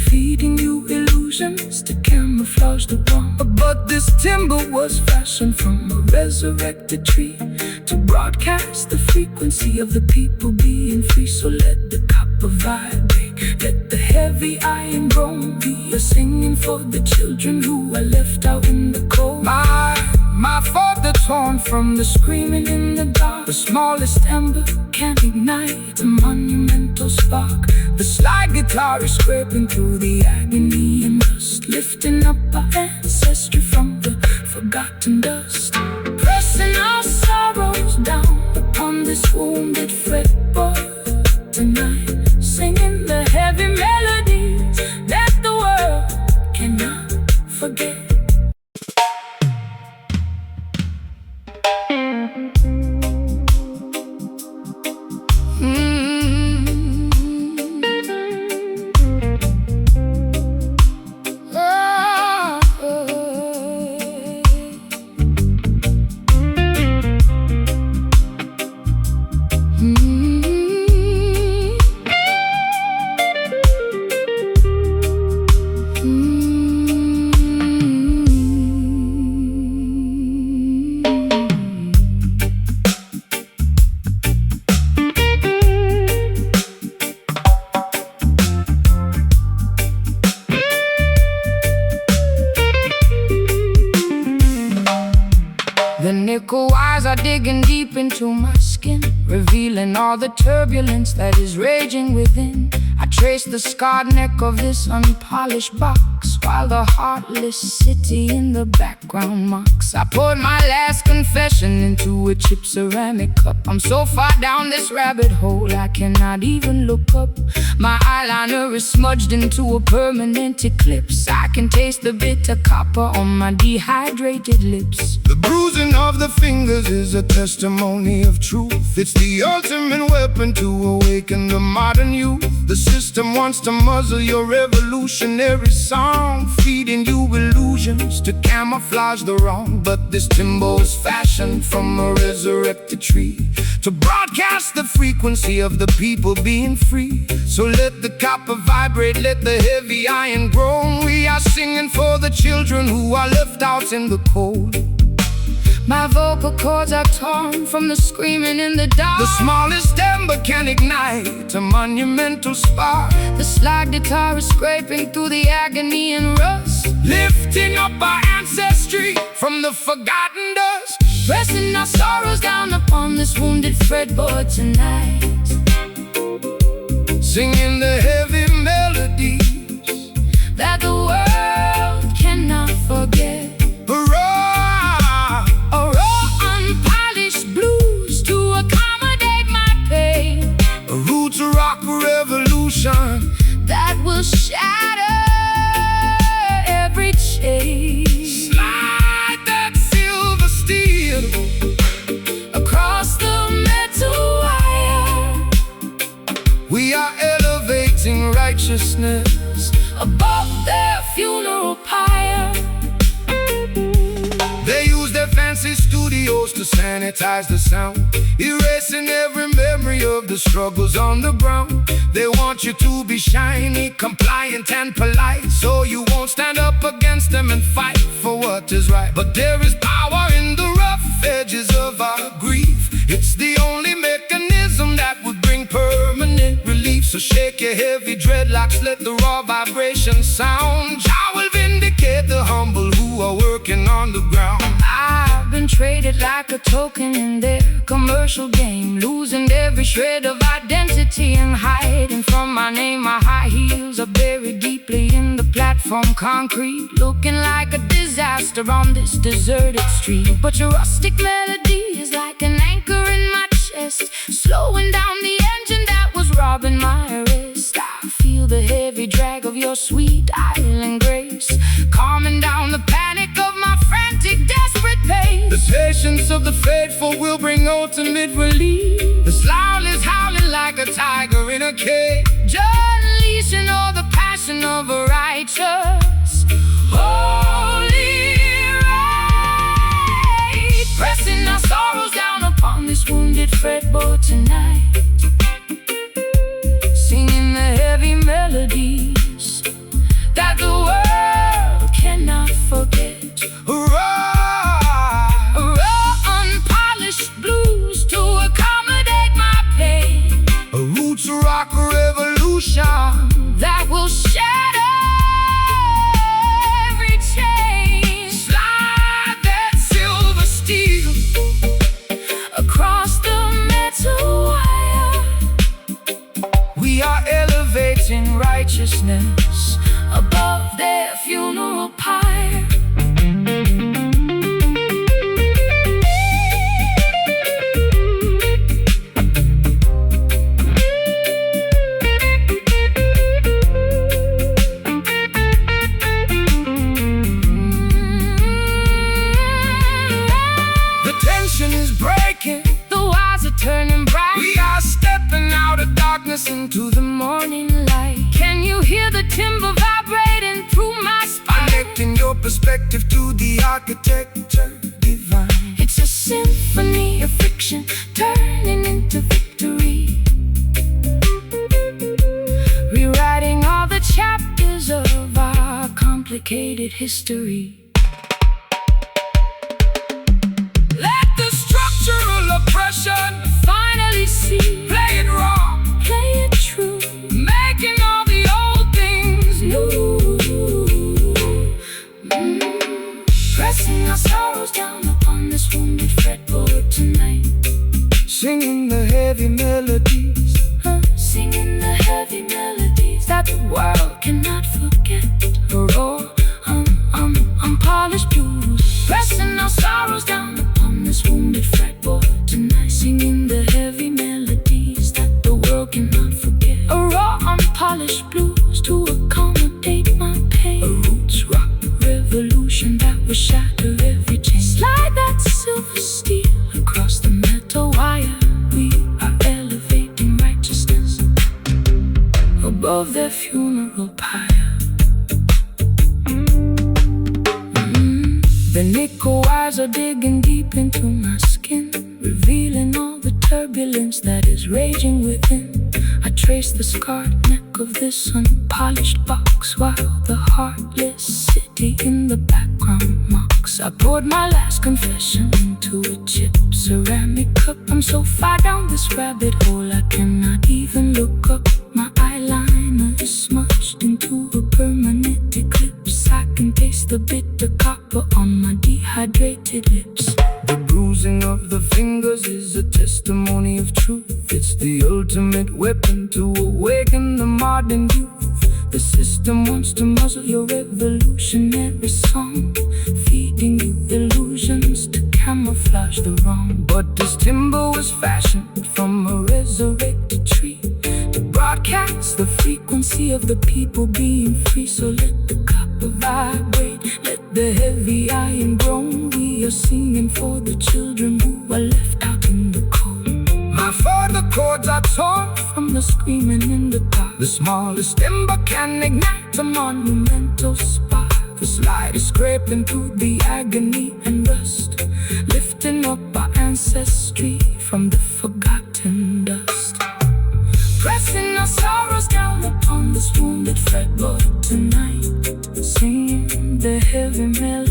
feeding you illusions to camouflage the wrong. But this timber was fashioned from a resurrected tree to broadcast the frequency of the people being free. So let the copper vibrate, let the heavy iron groan be a singing for the children who are left out in the cold. My father torn from the screaming in the dark. The smallest ember can ignite a monumental spark. The slide guitar is scraping through the agony and rust, lifting up our ancestry from the forgotten dust. Pressing our sorrows down upon this wounded fretboard tonight, singing the heavy melodies that the world cannot forget. The nickel wires are digging deep into my skin, revealing all the turbulence that is raging within. I trace the scarred neck of this unpolished box, while the heartless city in the background mocks. I poured my last confession into a chip ceramic cup. I'm so far down this rabbit hole I cannot even look up. My eyeliner is smudged into a permanent eclipse. I can taste the bitter copper on my dehydrated lips. The bruising of the fingers is a testimony of truth. It's the ultimate weapon to awaken the modern youth. The system wants to muzzle your revolutionary song, feeding you illusions to camouflage the wrong. But this timber's fashioned from a resurrected tree to broadcast the frequency of the people being free. So let the copper vibrate, let the heavy iron groan. We are singing for the children who are left out in the cold. My vocal cords are torn from the screaming in the dark. The smallest ember can ignite a monumental spark. The slide guitar is scraping through the agony and rust, lifting up our ancestry from the forgotten dust. Pressing our sorrows down upon this wounded fretboard tonight, singing the heavy melodies that the world cannot forget. Rock revolution that will shatter every chain. Slide that silver steel across the metal wire. We are elevating righteousness above their funeral pyre. They use their fancy studios to sanitize the sound, erasing every memory of the struggles on the ground. They want you to be shiny, compliant and polite, so you won't stand up against them and fight for what is right. But there is power in the rough edges of our grief. It's the only mechanism that would bring permanent relief. So shake your heavy dreadlocks, let the raw vibration sound. Jah will vindicate the humble who are working on the ground. I've been traded like a token in their commercial game, losing every shred of identity and hiding from my name. My high heels are buried deeply in the platform concrete, looking like a disaster on this deserted street. But your rustic melody is like an anchor in my chest, slowing down the engine that was robbing my wrist. I feel the heavy drag of your sweet island grace, calming down the panic of my frantic, desperate pace. The patience of the faithful will bring ultimate relief. The sound is howling like a tiger in a cage, unleashing all the passion of a righteous holy right, pressing our sorrows down upon this wounded fretboard tonight, singing the heavy melodies that the world cannot forget. Raw, unpolished blues to accommodate my pain. A roots rock revolution that will shatter every chain. Slide that silver steel across the metal wire. We are elevating righteousness above their funeral pyre. The tension is breaking, the wires are turning bright. we are stepping out of darkness into the Morning light. Can you hear the timber vibrating through my spine? connecting your perspective to the architecture divine. It's a symphony of friction turning into victory, rewriting all the chapters of our complicated history. Let the structural oppression Finally see, play it raw, play it true, making all the old things new. Pressing our sorrows down upon this wounded fretboard tonight, Singing the heavy melodies singing the heavy melodies that the world cannot forget. raw, Unpolished blues, pressing our sorrows down upon this wounded fretboard tonight, singing the heavy melodies that the world cannot forget. A raw, unpolished blues to accommodate my pain. a roots rock Revolution that will shatter every chain. Slide that silver steel across the metal wire. We are elevating righteousness above their funeral pyre. The nickel wires are digging deep into my skin, revealing all the turbulence that is raging within. I trace the scarred neck of this unpolished box, while the heartless city in the background mocks. I poured my last confession into a chip ceramic cup. I'm so far down this rabbit hole I cannot even look up. My eyeliner is smudged into a permanent eclipse. I can taste the bitter copper on my dehydrated lips. The bruising of the fingers is a testimony of truth. It's the ultimate weapon to awaken the modern youth. The system wants to muzzle your revolutionary song, feeding you illusions to camouflage the wrong. But this timber was fashioned from a resurrected tree to broadcast the frequency of the people being free. So let the copper vibrate, let the heavy iron groan. We are singing for the children who are left out in the cold. My further chords are torn from the screaming in the dark. The smallest ember can ignite a monumental spark. The slightest scraping through the agony and rust, lifting up our ancestors ancestry from the forgotten